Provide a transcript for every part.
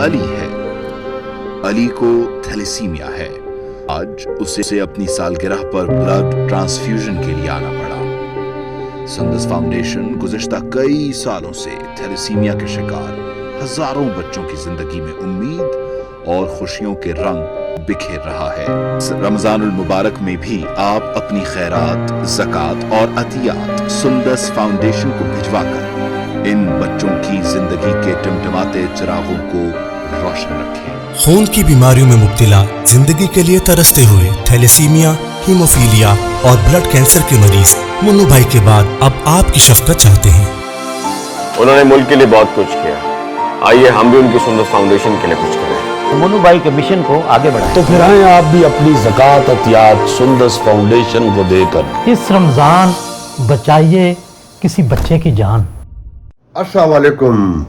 علی ہے۔ علی کو تھیلیسیمیا ہے۔ آج اسے اپنی سالگرہ پر بلڈ ٹرانسفیوژن کے لیے آنا پڑا۔ سندس فاؤنڈیشن گزشتہ کئی سالوں سے تھیلیسیمیا کے شکار ہزاروں بچوں کی زندگی میں امید اور خوشیوں کے رنگ بکھیر رہا ہے۔ رمضان المبارک میں بھی آپ اپنی خیرات، زکوٰۃ اور عطیات سندس فاؤنڈیشن کو بھجوا کر ان بچوں کی زندگی کے ٹمٹماتے چراغوں کو روشن رکھیں۔ خون کی بیماریوں میں مبتلا، زندگی کے لیے ترستے ہوئے تھیلیسیمیا، ہیموفیلیا اور بلڈ کینسر کے مریض منو بھائی کے بعد اب آپ کی شفقت چاہتے ہیں۔ انہوں نے ملک کے لیے بہت کچھ کیا، آئیے ہم بھی ان کی سندس فاؤنڈیشن کے لیے کچھ کریں، منو بھائی کے مشن کو آگے بڑھائیں۔ تو پھر آئیں آپ بھی اپنی زکوٰۃ عطیات سندس فاؤنڈیشن کو دے کر اس رمضان بچائیے کسی بچے کی جان۔ السلام علیکم۔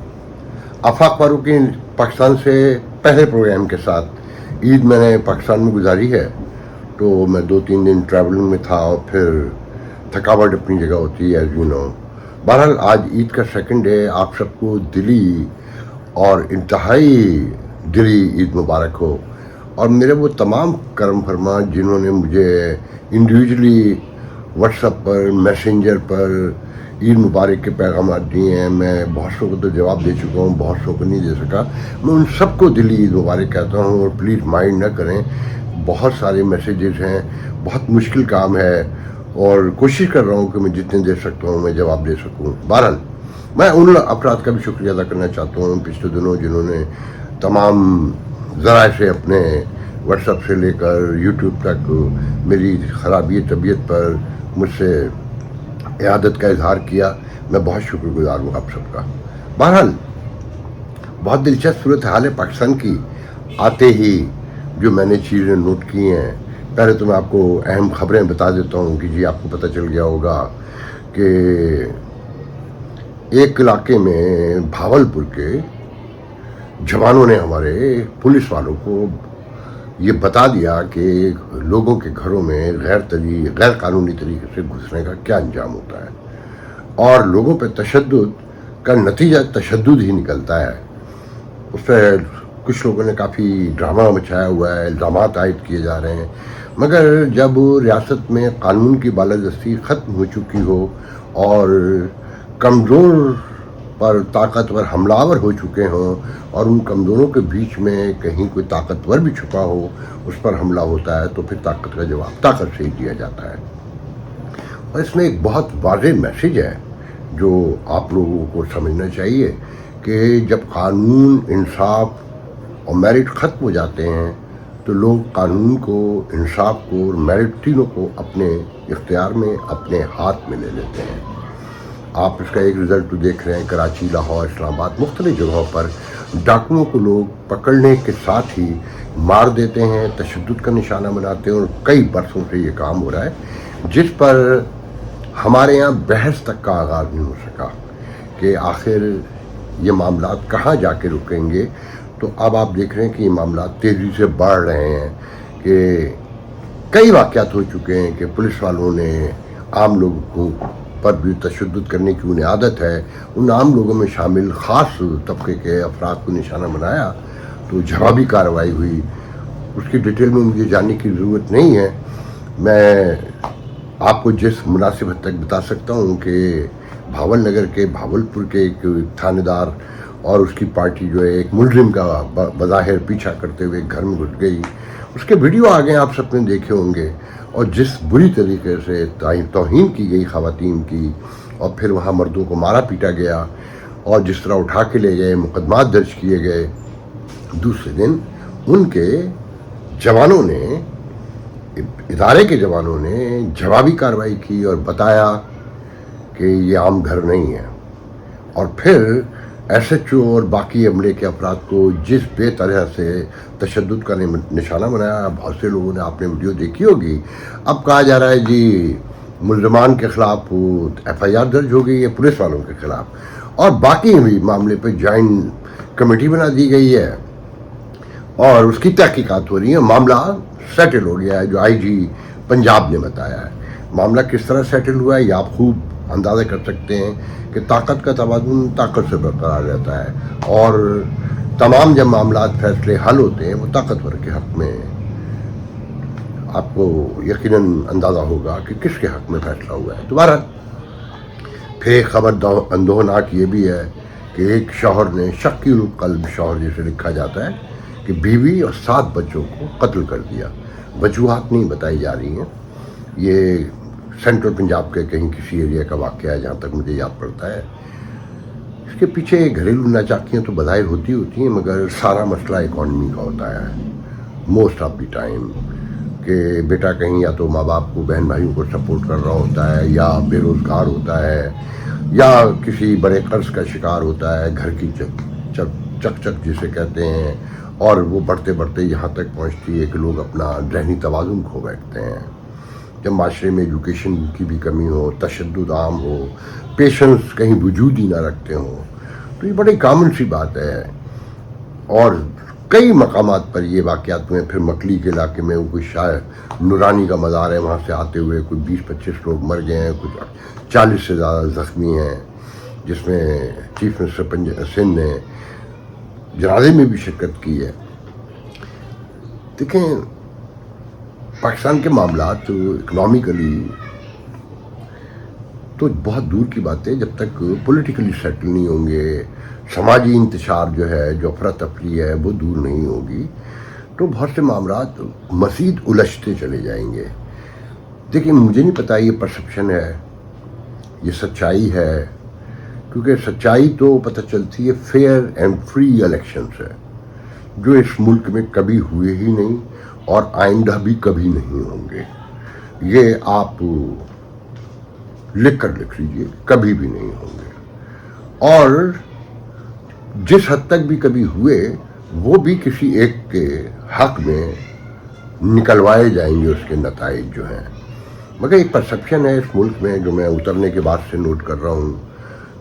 آفاق فاروقی پاکستان سے پہلے پروگرام کے ساتھ عید میں نے پاکستان میں گزاری ہے، تو میں 2-3 دن ٹریولنگ میں تھا اور پھر تھکاوٹ اپنی جگہ ہوتی ہے ایز یو نو۔ بہرحال آج عید کا سیکنڈ ڈے، آپ سب کو دلی اور انتہائی دلی عید مبارک ہو، اور میرے وہ تمام کرم فرما جنہوں نے مجھے انڈیویجلی واٹس ایپ پر، میسنجر پر عید مبارک کے پیغامات دیے ہیں۔ میں بہت سو کو تو جواب دے چکا ہوں، بہت سو کو نہیں دے سکا۔ میں ان سب کو دلی عید مبارک کہتا ہوں، اور پلیز مائنڈ نہ کریں، بہت سارے میسیجز ہیں، بہت مشکل کام ہے، اور کوشش کر رہا ہوں کہ میں جتنے دے سکتا ہوں میں جواب دے سکوں۔ بہرحال میں ان افراد کا بھی شکریہ ادا کرنا چاہتا ہوں پچھلے دنوں جنہوں نے تمام ذرائع سے اپنے واٹس ایپ سے لے کر یوٹیوب تک میری خرابی طبیعت پر مجھ سے عیادت کا اظہار کیا۔ میں بہت شکر گزار ہوں آپ سب کا۔ بہرحال بہت دلچسپ صورتحال ہے پاکستان کی۔ آتے ہی جو میں نے چیزیں نوٹ کی ہیں، پہلے تو میں آپ کو اہم خبریں بتا دیتا ہوں کہ جی آپ کو پتہ چل گیا ہوگا کہ ایک علاقے میں بھاولپور کے جوانوں نے ہمارے پولیس والوں کو یہ بتا دیا کہ لوگوں کے گھروں میں غیر قانونی طریقے سے گھسنے کا کیا انجام ہوتا ہے، اور لوگوں پہ تشدد کا نتیجہ تشدد ہی نکلتا ہے۔ اس پہ کچھ لوگوں نے کافی ڈرامہ مچایا ہوا ہے، الزامات عائد کیے جا رہے ہیں، مگر جب ریاست میں قانون کی بالادستی ختم ہو چکی ہو اور کمزور پر طاقتور حملہ آور ہو چکے ہوں، اور ان کمزوروں کے بیچ میں کہیں کوئی طاقتور بھی چھپا ہو، اس پر حملہ ہوتا ہے، تو پھر طاقت کا جواب طاقت سے ہی دیا جاتا ہے۔ اور اس میں ایک بہت واضح میسیج ہے جو آپ لوگوں کو سمجھنا چاہیے کہ جب قانون، انصاف اور میرٹ ختم ہو جاتے ہیں تو لوگ قانون کو، انصاف کو اور میرٹ تینوں کو اپنے اختیار میں، اپنے ہاتھ میں لے لیتے ہیں۔ آپ اس کا ایک رزلٹ دیکھ رہے ہیں، کراچی، لاہور، اسلام آباد، مختلف جگہوں پر ڈاکوؤں کو لوگ پکڑنے کے ساتھ ہی مار دیتے ہیں، تشدد کا نشانہ بناتے ہیں، اور کئی برسوں سے یہ کام ہو رہا ہے، جس پر ہمارے یہاں بحث تک کا آغاز نہیں ہو سکا کہ آخر یہ معاملات کہاں جا کے رکیں گے۔ تو اب آپ دیکھ رہے ہیں کہ یہ معاملات تیزی سے بڑھ رہے ہیں، کہ کئی واقعات ہو چکے ہیں کہ پولیس والوں نے عام لوگوں کو پر بھی تشدد کرنے کی انہیں عادت ہے، ان عام لوگوں میں شامل خاص طبقے کے افراد کو نشانہ بنایا، تو جوابی کارروائی ہوئی۔ اس کی ڈیٹیل میں مجھے جاننے کی ضرورت نہیں ہے، میں آپ کو جس مناسب حد تک بتا سکتا ہوں کہ بھاول نگر کے بھاولپور کے ایک تھانے دار اور اس کی پارٹی جو ہے ایک ملزم کا بظاہر پیچھا کرتے ہوئے گھر میں گھس گئی۔ اس کے ویڈیو آگے آپ سب نے دیکھے ہوں گے، اور جس بری طریقے سے توہین کی گئی خواتین کی، اور پھر وہاں مردوں کو مارا پیٹا گیا، اور جس طرح اٹھا کے لے گئے، مقدمات درج کیے گئے۔ دوسرے دن ان کے جوانوں نے، ادارے کے جوانوں نے جوابی کارروائی کی اور بتایا کہ یہ عام گھر نہیں ہے، اور پھر ایس ایچ او اور باقی عملے کے افراد کو جس بے طرح سے تشدد کا نشانہ بنایا، بہت سے لوگوں نے آپ نے ویڈیو دیکھی ہوگی۔ اب کہا جا رہا ہے جی ملزمان کے خلاف ایف آئی آر درج ہو گئی ہے، پولیس والوں کے خلاف، اور باقی بھی معاملے پہ جوائنٹ کمیٹی بنا دی گئی ہے اور اس کی تحقیقات ہو رہی ہیں۔ معاملہ سیٹل ہو گیا ہے، جو آئی جی پنجاب نے بتایا ہے۔ معاملہ کس طرح سیٹل ہوا ہے یہ آپ خوب اندازہ کر سکتے ہیں کہ طاقت کا توازن طاقت سے برقرار رہتا ہے، اور तमाम जब मामलात फैसले हल होते हैं वो ताकतवर के हक में, आपको यकीनन अंदाज़ा होगा कि किसके हक में फैसला हुआ है। दोबारा फिर एक खबर अंदोहनाक ये भी है कि एक शौहर ने, शकील कल्ब शौहर जिसे लिखा जाता है, कि बीवी और 7 बच्चों को कत्ल कर दिया। वजूहात नहीं बताई जा रही हैं। ये सेंट्रल पंजाब के कहीं किसी एरिया का वाक़या है जहाँ तक मुझे याद पड़ता है। इसके पीछे घरेलू नाचाकियाँ तो बधाई होती हैं, मगर सारा मसला इकॉनमी का होता है मोस्ट ऑफ द टाइम, कि बेटा कहीं या तो माँ बाप को, बहन भाइयों को सपोर्ट कर रहा होता है, या बेरोज़गार होता है, या किसी बड़े कर्ज का शिकार होता है, घर की चक जिसे कहते हैं, और वो बढ़ते बढ़ते यहाँ तक पहुँचती है कि लोग अपना ज़हनी तवाज़ुन खो बैठते हैं। जब माशरे में एजुकेशन की भी कमी हो, तशद्दुद आम हो, पेशेंस कहीं वजूद ही ना रखते हो, तो ये बड़ी कॉमन सी बात है। और कई मकामात पर ये वाक़यात हुए। फिर मकली के इलाके में वो कोई शायद नूरानी का मज़ार है, वहाँ से आते हुए कोई 20-25 लोग मर गए हैं, कुछ 40 से ज़्यादा ज़ख्मी हैं, जिसमें चीफ मिनिस्टर सिंध ने जनाजे में भी शिरकत की है। देखें, पाकिस्तान के मामला तो इकनॉमिकली तो बहुत दूर की बात है, जब तक पॉलिटिकली सेटल नहीं होंगे, समाजी इंतशार जो है, जो अफरा तफरी है, वो दूर नहीं होगी, तो बहुत से मामला मज़ीद उलझते चले जाएंगे। देखिए, मुझे नहीं पता ये परसेप्शन है, ये सच्चाई है, क्योंकि सच्चाई तो पता चलती है फेयर एंड फ्री इलेक्शन से, जो इस मुल्क में कभी हुए ही नहीं और आइंदा भी कभी नहीं होंगे। ये आप लिख लीजिए, कभी भी नहीं होंगे। और जिस हद तक भी कभी हुए, वो भी किसी एक के हक में निकलवाए जाएंगे उसके नताइज जो हैं। मगर एक परसेप्शन है इस मुल्क में, जो मैं उतरने के बाद से नोट कर रहा हूँ,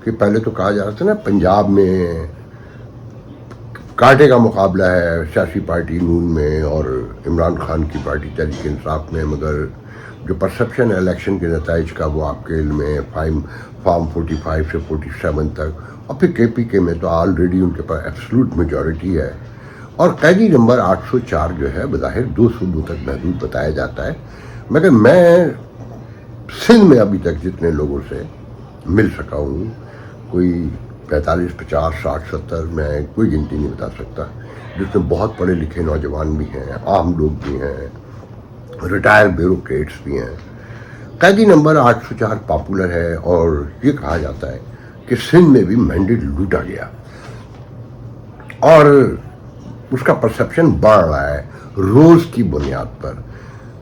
कि पहले तो कहा जा रहा था ना, पंजाब में कांटे का मुकाबला है सियासी पार्टी नून में और इमरान खान की पार्टी तहरीक इंसाफ में, मगर जो परसेप्शन है इलेक्शन के नताइज का, वो आपके इल्म में फॉर्म 45 से 47 तक, और फिर KPK में तो ऑलरेडी उनके पास एब्सोल्यूट मेजॉरिटी है। और कैदी नंबर 804 जो है बज़ाहिर 2 सूबों तक महदूद बताया जाता है। मगर मैं सिंध में अभी तक जितने लोगों से मिल सका हूँ, कोई 45, 50, 60, 70, मैं कोई गिनती नहीं बता सकता, जिसमें बहुत पढ़े लिखे नौजवान भी हैं, आम लोग भी हैं, रिटायर्ड ब्यूरोक्रेट्स भी हैं। कैदी नंबर 804 पॉपुलर है, और ये कहा जाता है कि सिंध में भी मैंडेट लूटा गया, और उसका परसेप्शन बढ़ रहा है रोज़ की बुनियाद पर।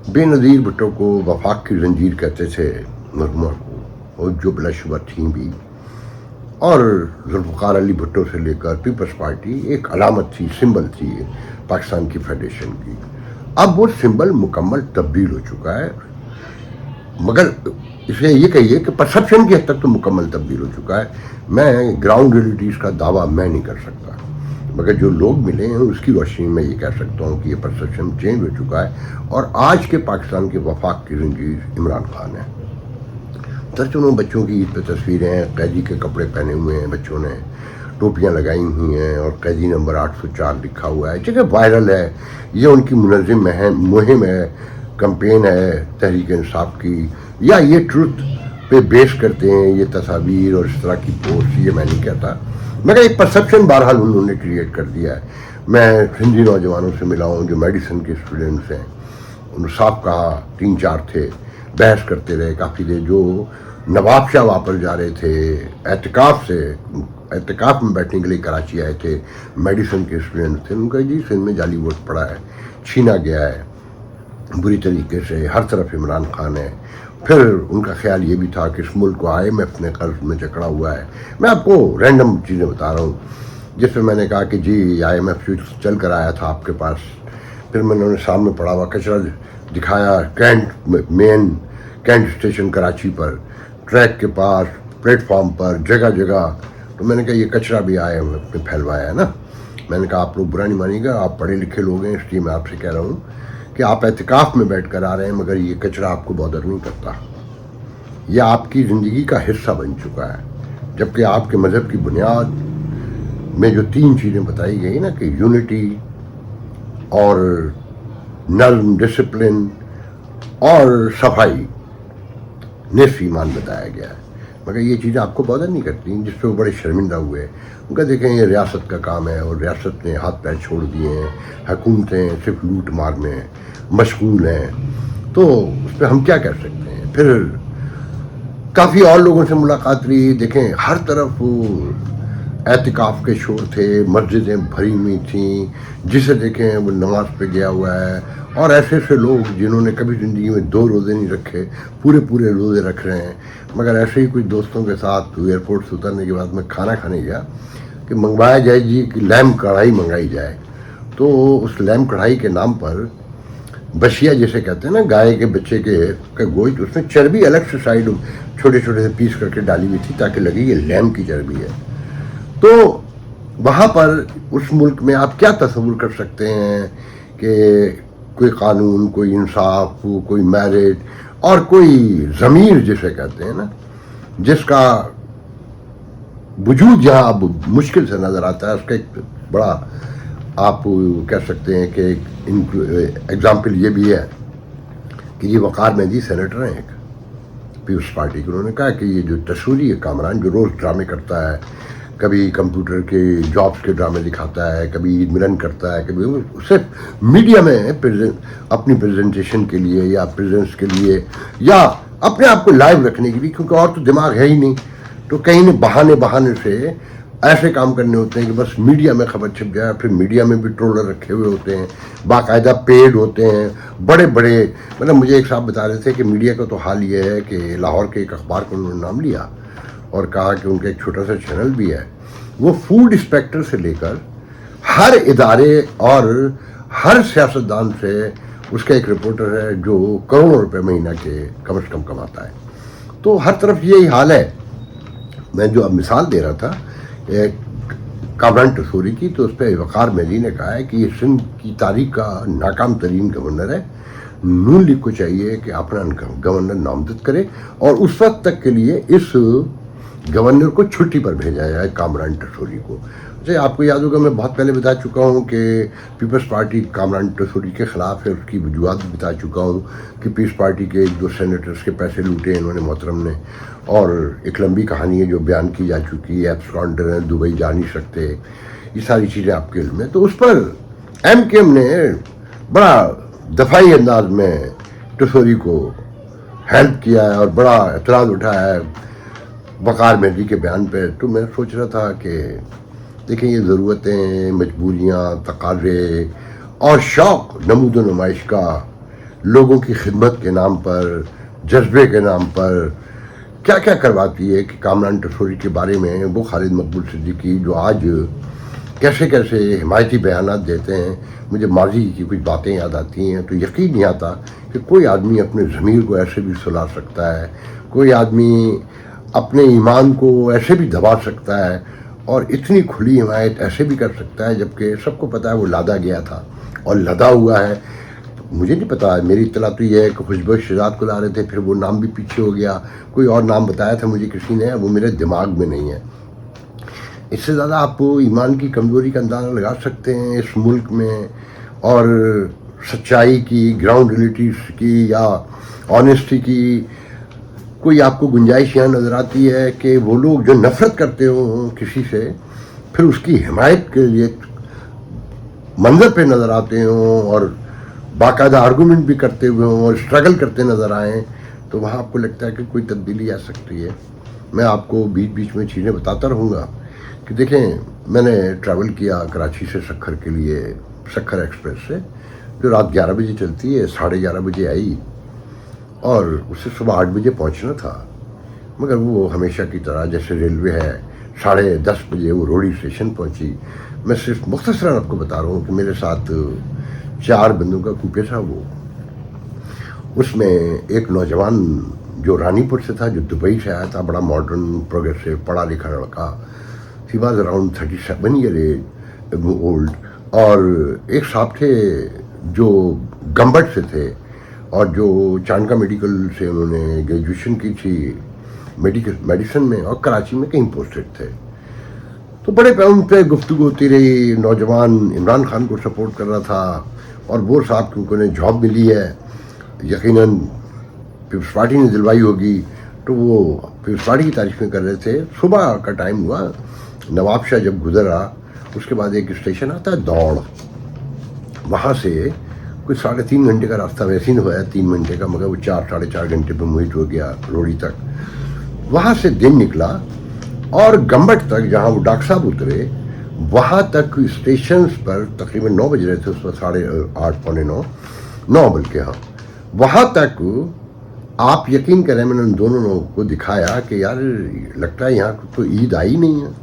बेनज़ीर भुट्टो को वफाक की जंजीर कहते थे मरहुमा को, और जो बिलाशुबा थी भी, और जुल्फ़िकार अली भुट्टो से लेकर पीपल्स पार्टी एक अलामत थी, सिंबल थी पाकिस्तान की फेडरेशन की। अब वो सिंबल मुकम्मल तब्दील हो चुका है, मगर इसे ये कहिए कि परसेप्शन की हद तक तो मुकम्मल तब्दील हो चुका है। मैं ग्राउंड रियलिटीज़ का दावा मैं नहीं कर सकता, मगर जो लोग मिले हैं उसकी रोशनी में ये कह सकता हूँ कि ये परसेप्शन चेंज हो चुका है। और आज के पाकिस्तान के वफाक की जंजीर इमरान खान है। दर्जनों बच्चों की ईद पर तस्वीरें हैं, कैदी के कपड़े पहने हुए हैं, बच्चों ने टोपियाँ लगाई हुई हैं, और कैदी नंबर 804 लिखा हुआ है। जगह वायरल है, ये उनकी मुनज़्ज़म मुहिम है, कैंपेन है तहरीक इंसाफ की, या ये ट्रुथ पे बेस करते हैं ये तस्वीर और इस तरह की पोस्ट, ये मैं नहीं कहता, मगर एक परसेप्शन बहरहाल उन्होंने क्रिएट कर दिया है। मैं हिंदी नौजवानों से मिला हूँ जो मेडिसिन के स्टूडेंट्स हैं, उन्होंने साफ कहा, 3-4 थे, बहस करते रहे काफ़ी देर, जो नवाब शाह वापस जा रहे थे एहतिकाफ में बैठने के लिए कराची आए थे, मेडिसिन के स्टूडेंट थे, उनका जी सिंध में जाली वोट पड़ा है, छीना गया है बुरी तरीके से, हर तरफ इमरान खान है। फिर उनका ख्याल ये भी था कि इस मुल्क को IMF ने कर्ज में जकड़ा हुआ है। मैं आपको रैंडम चीज़ें बता रहा हूँ, जिसमें मैंने कहा कि जी IMF चल कर आया था आपके पास, फिर मैंने उन्हें सामने पड़ा हुआ कचरा दिखाया कैंट स्टेशन कराची पर, ट्रैक के पास, प्लेटफॉर्म पर, जगह जगह। तो मैंने कहा ये कचरा भी IMF ने फैलवाया है ना। मैंने कहा आप लोग बुरा नहीं मानिएगा, आप पढ़े लिखे लोग हैं, इसलिए मैं आपसे कह रहा हूँ कि आप एहतिकाफ में बैठ कर आ रहे हैं, मगर ये कचरा आपको बॉदर नहीं करता, यह आपकी ज़िंदगी का हिस्सा बन चुका है, जबकि आपके मज़हब की बुनियाद में जो 3 चीज़ें बताई गई ना कि यूनिटी और नर्म, डिसिप्लिन और सफाई, निस्फ ईमान बताया गया है। मगर ये चीज़ें आपको बदल नहीं करती, जिस पर वो बड़े शर्मिंदा हुए। उनका देखें ये रियासत का काम है और रियासत ने हाथ पैर छोड़ दिए हैं, हुकूमतें सिर्फ लूट मार में मशगूल हैं, तो उस पर हम क्या कर सकते हैं। फिर काफ़ी और लोगों से मुलाकात रही, देखें हर तरफ एहतिकाफ के शोर थे, मस्जिदें भरी हुई थी, जिसे देखें वो नमाज पे गया हुआ है, और ऐसे ऐसे लोग जिन्होंने कभी ज़िंदगी में 2 रोज़े नहीं रखे पूरे पूरे रोज़े रख रहे हैं। मगर ऐसे ही कुछ दोस्तों के साथ एयरपोर्ट से उतरने के बाद मैं खाना खाने गया कि मंगवाया जाए जी कि लैम्प कढ़ाई मंगाई जाए। तो उस लैम्प कढ़ाई के नाम पर बशिया जैसे कहते हैं ना, गाय के बच्चे के गोश्त, उसमें चर्बी अलग से साइड छोटे छोटे से पीस करके डाली हुई थी ताकि लगे ये लैम्प की चर्बी है। तो वहाँ पर उस मुल्क में आप क्या तस्वुर कर सकते हैं कि कोई कानून, कोई इंसाफ, कोई मैरिज और कोई ज़मीर जिसे कहते हैं ना, जिसका वजूद यहाँ अब मुश्किल से नज़र आता है। उसका एक बड़ा आप कह सकते हैं कि एग्जाम्पल ये भी है कि ये वक़ार मेहदी सेनेटर हैं एक पीपल्स पार्टी के। उन्होंने कहा कि ये जो तशूरी है कामरान, जो रोज़ ड्रामे करता है, कभी कंप्यूटर के जॉब्स के ड्रामे दिखाता है, कभी ईद मिलन करता है, कभी उससे मीडिया में अपनी प्रेजेंटेशन के लिए या प्रेजेंस के लिए या अपने आप को लाइव रखने के लिए, क्योंकि और तो दिमाग है ही नहीं, तो कहीं न बहाने से ऐसे काम करने होते हैं कि बस मीडिया में खबर छिप जाए। फिर मीडिया में भी ट्रोलर रखे हुए होते हैं, बाकायदा पेड होते हैं, बड़े बड़े। मतलब मुझे एक साहब बता रहे थे कि मीडिया का तो हाल ये है कि लाहौर के एक अखबार का उन्होंने नाम लिया और कहा कि उनका एक छोटा सा चैनल भी है, वो फूड इंस्पेक्टर से लेकर हर इदारे और हर सियासतदान से उसका एक रिपोर्टर है जो करोड़ों रुपए महीना के कम से कम कमाता है। तो हर तरफ यही हाल है। मैं जो अब मिसाल दे रहा था कामरान टसूरी की, तो उस पर वक़ार मेहदी ने कहा है कि ये सिंध की तारीख का नाकाम तरीन गवर्नर है। नून लीग को चाहिए कि अपना गवर्नर नामजद करे और उस वक्त तक के लिए इस गवर्नर को छुट्टी पर भेजा जाए, कामरान टसूरी को। जैसे आपको याद होगा मैं बहुत पहले बता चुका हूँ कि पीपल्स पार्टी कामरान टसूरी के ख़िलाफ़ है, उसकी वजूहत भी बता चुका हूँ कि पीपल्स पार्टी के 1-2 सेनेटर्स के पैसे लूटे इन्होंने मोहतरम ने, और एक लंबी कहानी है जो बयान की जा चुकी है, एब्सकॉन्डर हैं, दुबई जा नहीं सकते, ये सारी चीज़ें आपके इल्म में। तो उस पर MKM ने बड़ा दफाई अंदाज में टसूरी को हेल्प किया है और बड़ा एतराज़ उठाया है वक़ार मेहदी के बयान पे। तो मैं सोच रहा था कि देखें ये ज़रूरतें, मजबूरियाँ, तकाज़े और शौक़ नमूद नुमाइश का लोगों की खिदमत के नाम पर, जज्बे के नाम पर क्या क्या करवाती है कि कामरान टसूरी के बारे में वो खालिद मकबूल सिद्दीकी जो आज कैसे कैसे हिमायती बयानात देते हैं, मुझे माजी की कुछ बातें याद आती हैं। तो यकीन नहीं आता कि कोई आदमी अपने ज़मीर को ऐसे भी सुला सकता है, कोई आदमी अपने ईमान को ऐसे भी दबा सकता है और इतनी खुली हिमायत ऐसे भी कर सकता है, जबकि सबको पता है वो लादा गया था और लदा हुआ है। मुझे नहीं पता, मेरी इत्तला तो ये है कि खुशबू शहजाद को ला रहे थे, फिर वो नाम भी पीछे हो गया, कोई और नाम बताया था मुझे किसी ने, वो मेरे दिमाग में नहीं है। इससे ज़्यादा आप ईमान की कमज़ोरी का अंदाज़ा लगा सकते हैं इस मुल्क में, और सच्चाई की, ग्राउंड रियलिटीज़ की या ऑनेस्टी की कोई आपको गुंजाइश यहाँ नज़र आती है कि वो लोग जो नफ़रत करते हो किसी से, फिर उसकी हिमायत के लिए मंजर पे नज़र आते हों और बाकायदा आर्गूमेंट भी करते हुए हों और स्ट्रगल करते नज़र आएँ, तो वहाँ आपको लगता है कि कोई तब्दीली आ सकती है। मैं आपको बीच बीच में चीज़ें बताता रहूँगा कि देखें, मैंने ट्रैवल किया कराची से सक्खर के लिए, सक्खर एक्सप्रेस से, जो रात 11 बजे चलती है, 11:30 बजे आई और उसे सुबह 8 बजे पहुंचना था। मगर वो हमेशा की तरह जैसे रेलवे है 10:30 बजे वो रोडी स्टेशन पहुंची। मैं सिर्फ मुख्तसरन आपको बता रहा हूँ कि मेरे साथ 4 बंदों का कूपे था वो। उसमें एक नौजवान जो रानीपुर से था, जो दुबई से आया था, बड़ा मॉडर्न, प्रोग्रेसिव, पढ़ा लिखा लड़का, he was around 37 year old. और एक साहब थे जो गंबट से थे और जो चांदका मेडिकल से उन्होंने ग्रेजुएशन की थी मेडिसिन में, और कराची में कहीं पोस्टेड थे। तो बड़े उन पे गुफ्तगू होती रही। नौजवान इमरान खान को सपोर्ट कर रहा था और वो साहब क्योंकि उन्हें जॉब मिली है, यकीनन पीपल्स पार्टी ने दिलवाई होगी, तो वो पीपल्स पार्टी की तारीफ़ें कर रहे थे। सुबह का टाइम हुआ, नवाब शाह जब गुजरा उसके बाद एक स्टेशन आता है दौड़, वहाँ से कुछ 3.5 घंटे का रास्ता वैसे ही हुआ है 3 घंटे का, मगर वो 4-4.5 घंटे पे मुहित हो गया रोड़ी तक। वहाँ से दिन निकला और गम्बट तक जहाँ वो डॉक्टर साहब उतरे वहाँ तक स्टेशन पर तकरीबन 9 बज रहे थे उस वक्त, 8:30 पौने 9 बल्कि, हाँ, वहाँ तक आप यकीन करें मैंने उन दोनों लोगों को दिखाया कि यार लगता है यहाँ तो ईद आई नहीं है।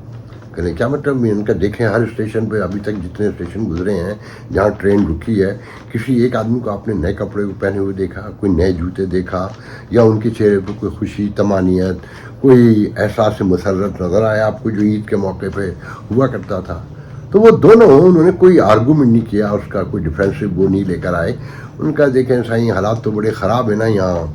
कहने क्या मतलब, इनका देखें हर स्टेशन पे अभी तक जितने स्टेशन गुजरे हैं जहाँ ट्रेन रुकी है, किसी एक आदमी को आपने नए कपड़े को पहने हुए देखा, कोई नए जूते देखा, या उनके चेहरे पर कोई खुशी, तमानियत, कोई एहसास मसरत नज़र आया आपको जो ईद के मौके पे हुआ करता था। तो वो दोनों उन्होंने कोई आर्गूमेंट नहीं किया, उसका कोई डिफेंसिव वो नहीं लेकर आए। उनका देखें साईं हालात तो बड़े ख़राब है ना यहाँ,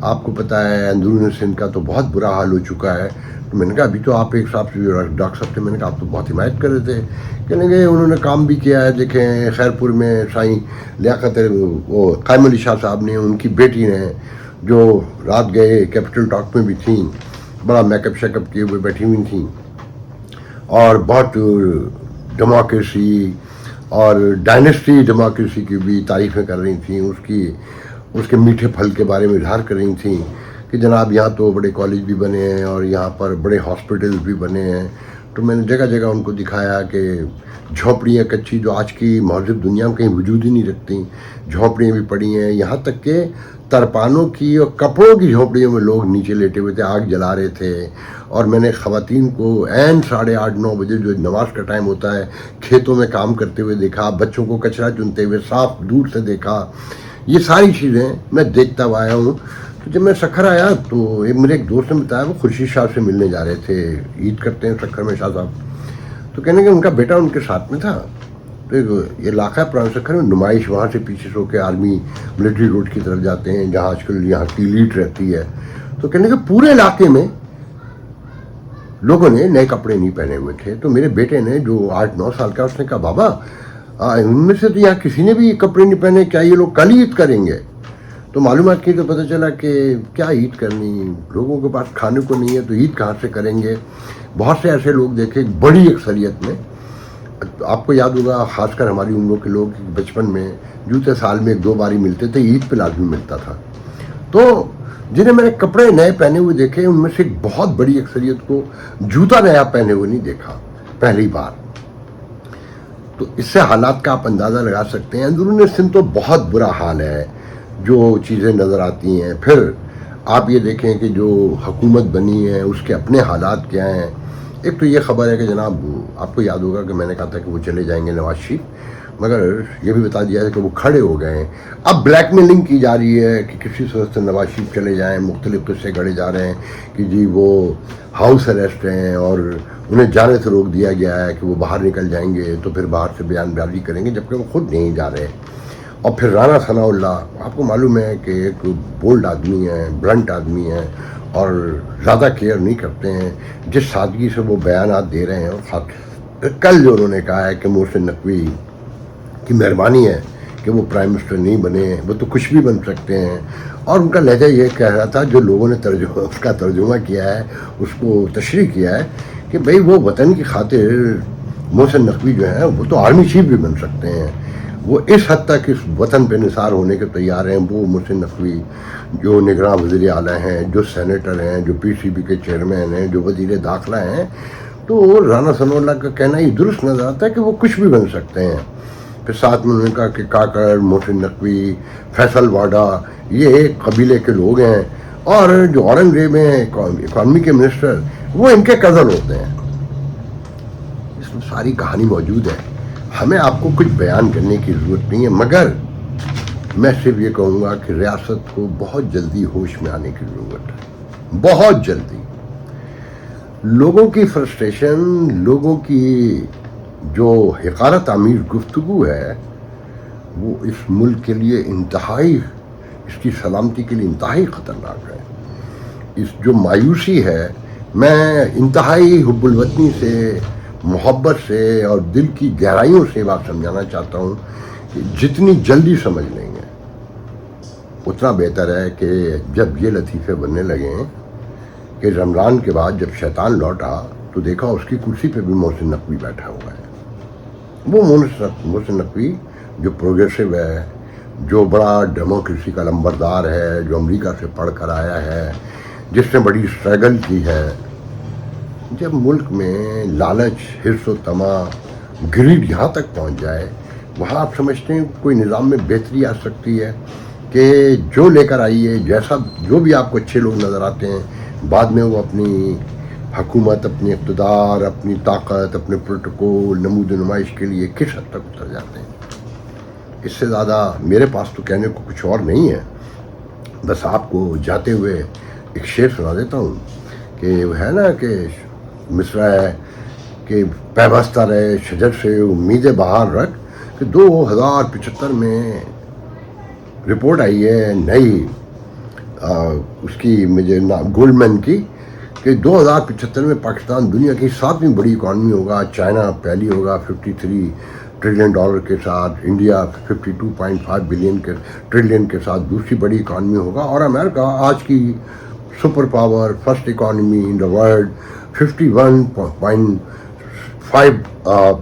आपको पता है अंदरून सिंध का तो बहुत बुरा हाल हो चुका है। तो मैंने कहा अभी तो आप एक साहब से डॉक्टर साहब थे, मैंने कहा आप तो बहुत हिमायत कर रहे थे। कहने गए उन्होंने काम भी किया है, देखें खैरपुर में साईं लियाकत वो कायम अली शाह साहब ने, उनकी बेटी ने जो रात गए कैपिटल टॉक में भी थी, बड़ा मेकअप शेकअप किए हुए बैठी हुई थी और बहुत डेमोक्रेसी और डायनेस्टी डेमोक्रेसी की भी तारीफ़ें कर रही थी, उसके मीठे फल के बारे में इजहार कर रही थी कि जनाब यहाँ तो बड़े कॉलेज भी बने हैं और यहाँ पर बड़े हॉस्पिटल्स भी बने हैं। तो मैंने जगह जगह उनको दिखाया कि झोंपड़ियाँ कच्ची जो आज की महज़ब दुनिया में कहीं वजूद ही नहीं रखती, झोंपड़ियाँ भी पड़ी हैं, यहाँ तक के तरपानों की और कपड़ों की झोंपड़ियों में लोग नीचे लेटे हुए थे, आग जला रहे थे। और मैंने ख़वातीन को एन 8:30-9 बजे जो नमाज का टाइम होता है खेतों में काम करते हुए देखा, बच्चों को कचरा चुनते हुए साफ दूर से देखा। ये सारी चीज़ें मैं देखता हुआ आया हूँ। तो जब मैं सखर आया तो मेरे एक दोस्त ने बताया वो खुर्शीद शाह से मिलने जा रहे थे, ईद करते हैं सखर में शाह साहब। तो कहने कि उनका बेटा उनके साथ में था। तो ये इलाका है पुराना सखर में, नुमाइश वहाँ से पीछे सो के आर्मी मिलिट्री रोड की तरफ जाते हैं जहाँ आजकल यहाँ की लीड रहती है। तो कहने के पूरे इलाके में लोगों ने नए कपड़े नहीं पहने हुए थे। तो मेरे बेटे ने जो 8-9 साल का, उसने कहा बाबा इनमें से तो यहाँ किसी ने भी कपड़े नहीं पहने, क्या ये लोग कल ईद करेंगे? तो मालूमात की तो पता चला कि क्या ईद करनी, लोगों के पास खाने को नहीं है तो ईद कहाँ से करेंगे। बहुत से ऐसे लोग देखे बड़ी अक्सरियत में, आपको याद होगा खासकर हमारी उम्र के लोग बचपन में जूते साल में 1-2 बार ही मिलते थे, ईद पे लाजमी मिलता था। तो जिन्हें मैंने कपड़े नए पहने हुए देखे उनमें से एक बहुत बड़ी अक्सरियत को जूता नया पहने हुए नहीं देखा पहली बार। तो इससे हालात का आप अंदाज़ा लगा सकते हैं। अंदरून सिंध तो बहुत बुरा हाल है जो चीज़ें नज़र आती हैं। फिर आप ये देखें कि जो हुकूमत बनी है उसके अपने हालात क्या हैं। एक तो ये ख़बर है कि जनाब आपको याद होगा कि मैंने कहा था कि वो चले जाएंगे नवाज शरीफ, मगर ये भी बता दिया है कि वो खड़े हो गए हैं। अब ब्लैकमेलिंग की जा रही है कि किसी सूरत से नवाज शरीफ चले जाएं, मुख्तलिफ किस्से गढ़े जा रहे हैं कि जी वो हाउस अरेस्ट हैं और उन्हें जाने से रोक दिया गया है कि वो बाहर निकल जाएंगे तो फिर बाहर से बयानबाजी करेंगे, जबकि वो खुद नहीं जा रहे। और फिर राना सनाउल्लाह, आपको मालूम है कि एक बोल्ड आदमी है, ब्लंट आदमी है और ज़्यादा केयर नहीं करते हैं। जिस सादगी से वो बयानात दे रहे हैं, और कल जो उन्होंने कहा है कि मोहसिन नकवी की मेहरबानी है कि वो प्राइम मिनिस्टर नहीं बने, वो तो कुछ भी बन सकते हैं। और उनका लहजा ये कह रहा था, जो लोगों ने उसका तर्जुमा किया है, उसको तशरीह किया है कि भाई वो वतन की खातिर मोहसिन नकवी जो है वो तो आर्मी चीफ भी बन सकते हैं। वो इस हद तक इस वतन पे निसार होने के तैयार हैं। वो मोहसिन नकवी जो निगरान वज़ीर आला हैं, जो सेनेटर हैं, जो PCB के चेयरमैन हैं, जो वज़ीर दाखिला हैं, तो राना सनाउल्लाह का कहना ही दुरुस्त नज़र आता है कि वो कुछ भी बन सकते हैं। फिर साथ में उन्होंने कहा कि काकर, मोहसिन नकवी, फैसल वाडा ये एक कबीले के लोग हैं, और जो औरंगजेब हैं इकॉनमी के मिनिस्टर वो इनके कज़न होते हैं। इसमें सारी कहानी मौजूद है, हमें आपको कुछ बयान करने की ज़रूरत नहीं है, मगर मैं सिर्फ ये कहूँगा कि रियासत को बहुत जल्दी होश में आने की ज़रूरत है, बहुत जल्दी। लोगों की फ्रस्ट्रेशन, लोगों की जो हक़ारत आमीज़ गुफ्तगू है वो इस मुल्क के लिए इंतहाई, इसकी सलामती के लिए इंतहाई ख़तरनाक है। इस जो मायूसी है, मैं इंतहाई हुब्बुल वतनी से محبت سے اور دل کی گہرائیوں سے بات سمجھانا چاہتا ہوں کہ جتنی جلدی سمجھ لیں گے اتنا بہتر ہے کہ جب یہ لطیفے بننے لگیں کہ رمضان کے بعد جب شیطان لوٹا تو دیکھا اس کی کرسی پہ بھی محسن نقوی بیٹھا ہوا ہے. وہ محسن نقوی جو پروگریسو ہے, جو بڑا ڈیموکریسی کا لمبردار ہے, جو امریکہ سے پڑھ کر آیا ہے, جس نے بڑی اسٹرگل کی ہے. جب ملک میں لالچ, حرص و طمع, گریڈ یہاں تک پہنچ جائے, وہاں آپ سمجھتے ہیں کوئی نظام میں بہتری آ سکتی ہے کہ جو لے کر آئیے, جیسا جو بھی آپ کو اچھے لوگ نظر آتے ہیں, بعد میں وہ اپنی حکومت, اپنی اقتدار, اپنی طاقت, اپنے پروٹوکول, نمود و نمائش کے لیے کس حد تک اتر جاتے ہیں. اس سے زیادہ میرے پاس تو کہنے کو کچھ اور نہیں ہے. بس آپ کو جاتے ہوئے ایک شعر سنا دیتا ہوں کہ وہ ہے نا کہ مصرع ہے کہ پیوستہ رہے شجر سے امید بہار رکھ, کہ 2075 میں رپورٹ آئی ہے نئی اس کی مجھے گولڈمین کی کہ 2075 میں پاکستان دنیا کی 7ویں بڑی اکانومی ہوگا. چائنا پہلی ہوگا 53 ٹریلین ڈالر کے ساتھ, انڈیا 52.5 بلین کے ٹریلین کے ساتھ دوسری بڑی اکانومی ہوگا, اور امریکہ آج کی super power, first economy in the world, 51.5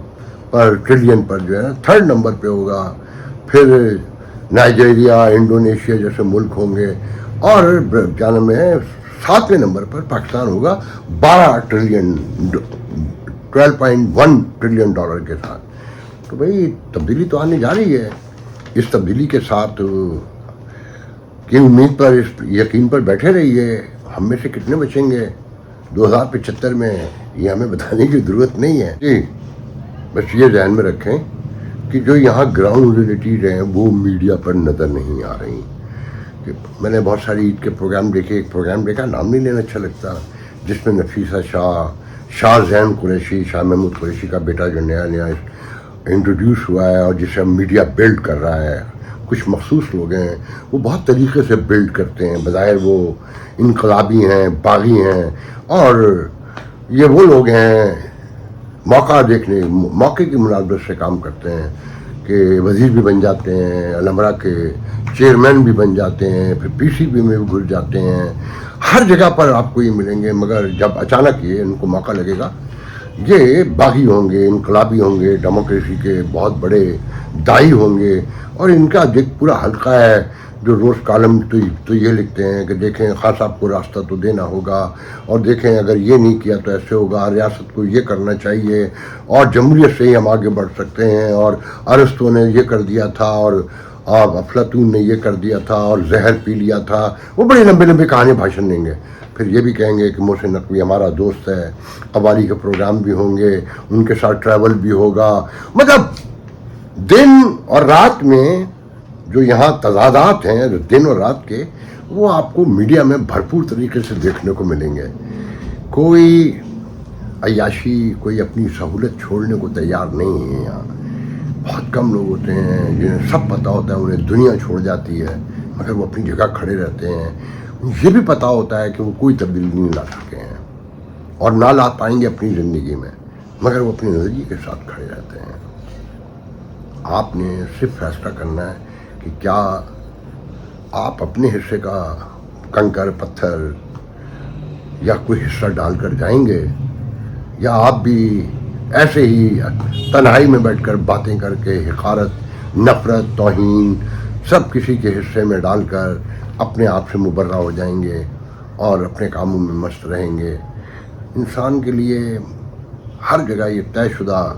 پر ٹریلین پر جو ہے نا 3rd نمبر پہ ہوگا. پھر نائجیریا, انڈونیشیا جیسے ملک ہوں گے, اور کیا نام ہے 7ویں نمبر پر پاکستان ہوگا 12 ٹریلین 12.1 ٹریلین ڈالر کے ساتھ. تو بھئی تبدیلی تو آنے جا رہی ہے. اس تبدیلی کے ساتھ کی امید پر, اس یقین پر بیٹھے رہیے. ہم میں سے کتنے بچیں گے 2075 میں, یہ ہمیں بتانے کی ضرورت نہیں ہے. جی بس یہ ذہن میں رکھیں کہ جو یہاں گراؤنڈ ریئلٹیز ہیں وہ میڈیا پر نظر نہیں آ رہی. کہ میں نے بہت ساری عید کے پروگرام دیکھے. ایک پروگرام دیکھا, نام نہیں لینا اچھا لگتا, جس میں نفیسہ شاہ زین قریشی, شاہ محمود قریشی کا بیٹا جو نیا انٹروڈیوس ہوا ہے اور جسے میڈیا بلڈ کر رہا ہے. کچھ مخصوص لوگ ہیں وہ بہت طریقے سے بلڈ کرتے ہیں, بظاہر وہ انقلابی ہیں, باغی ہیں, اور یہ وہ لوگ ہیں موقع کی مناسبت سے کام کرتے ہیں کہ وزیر بھی بن جاتے ہیں, علمرا کے چیئرمین بھی بن جاتے ہیں, پھر PCB میں بھی گھس جاتے ہیں. ہر جگہ پر آپ کو یہ ملیں گے, مگر جب اچانک یہ ان کو موقع لگے گا یہ باغی ہوں گے, انقلابی ہوں گے, ڈیموکریسی کے بہت بڑے دائی ہوں گے. اور ان کا ایک پورا حلقہ ہے جو روز کالم تو یہ لکھتے ہیں کہ دیکھیں خان صاحب کو راستہ تو دینا ہوگا, اور دیکھیں اگر یہ نہیں کیا تو ایسے ہوگا, ریاست کو یہ کرنا چاہیے, اور جمہوریت سے ہی ہم آگے بڑھ سکتے ہیں, اور ارسطو نے یہ کر دیا تھا, اور افلاطون نے یہ کر دیا تھا, اور زہر پی لیا تھا. وہ بڑی لمبے کہانی بھاشن دیں گے. پھر یہ بھی کہیں گے کہ محسن نقوی ہمارا دوست ہے, قوالی کے پروگرام بھی ہوں گے, ان کے ساتھ ٹریول بھی ہوگا. مطلب دن اور رات میں جو یہاں تضادات ہیں دن اور رات کے, وہ آپ کو میڈیا میں بھرپور طریقے سے دیکھنے کو ملیں گے. کوئی عیاشی, کوئی اپنی سہولت چھوڑنے کو تیار نہیں ہے یہاں. بہت کم لوگ ہوتے ہیں جنہیں سب پتہ ہوتا ہے انہیں دنیا چھوڑ جاتی ہے, مگر وہ اپنی جگہ کھڑے رہتے ہیں. یہ بھی پتہ ہوتا ہے کہ وہ کوئی تبدیلی نہیں لا سکے ہیں اور نہ لا پائیں گے اپنی زندگی میں, مگر وہ اپنی نظریے کے ساتھ کھڑے رہتے ہیں. آپ نے صرف فیصلہ کرنا ہے کہ کیا آپ اپنے حصے کا کنکر پتھر یا کوئی حصہ ڈال کر جائیں گے, یا آپ بھی ایسے ہی تنہائی میں بیٹھ کر باتیں کر کے حقارت, نفرت, توہین سب کسی کے حصے میں ڈال کر اپنے آپ سے مبرہ ہو جائیں گے اور اپنے کاموں میں مست رہیں گے. انسان کے لیے ہر جگہ یہ طے شدہ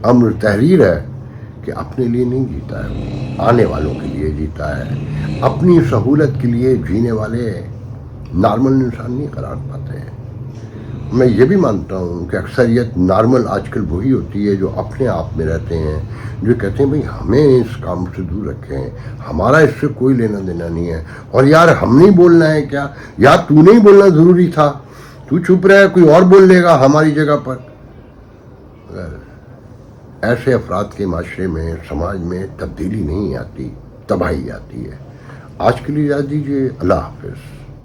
امر تحریر ہے کہ اپنے لیے نہیں جیتا ہے, آنے والوں کے لیے جیتا ہے. اپنی سہولت کے لیے جینے والے نارمل انسان نہیں قرار پاتے ہیں. میں یہ بھی مانتا ہوں کہ اکثریت نارمل آج کل وہی ہوتی ہے جو اپنے آپ میں رہتے ہیں, جو کہتے ہیں بھئی ہمیں اس کام سے دور رکھیں, ہمارا اس سے کوئی لینا دینا نہیں ہے, اور یار ہم نہیں بولنا ہے کیا, یار تو نہیں بولنا ضروری تھا, تو چھپ رہا ہے, کوئی اور بول لے گا ہماری جگہ پر. ایسے افراد کے معاشرے میں, سماج میں تبدیلی نہیں آتی, تباہی آتی ہے. آج کے لیے یاد دیجیے. اللہ حافظ.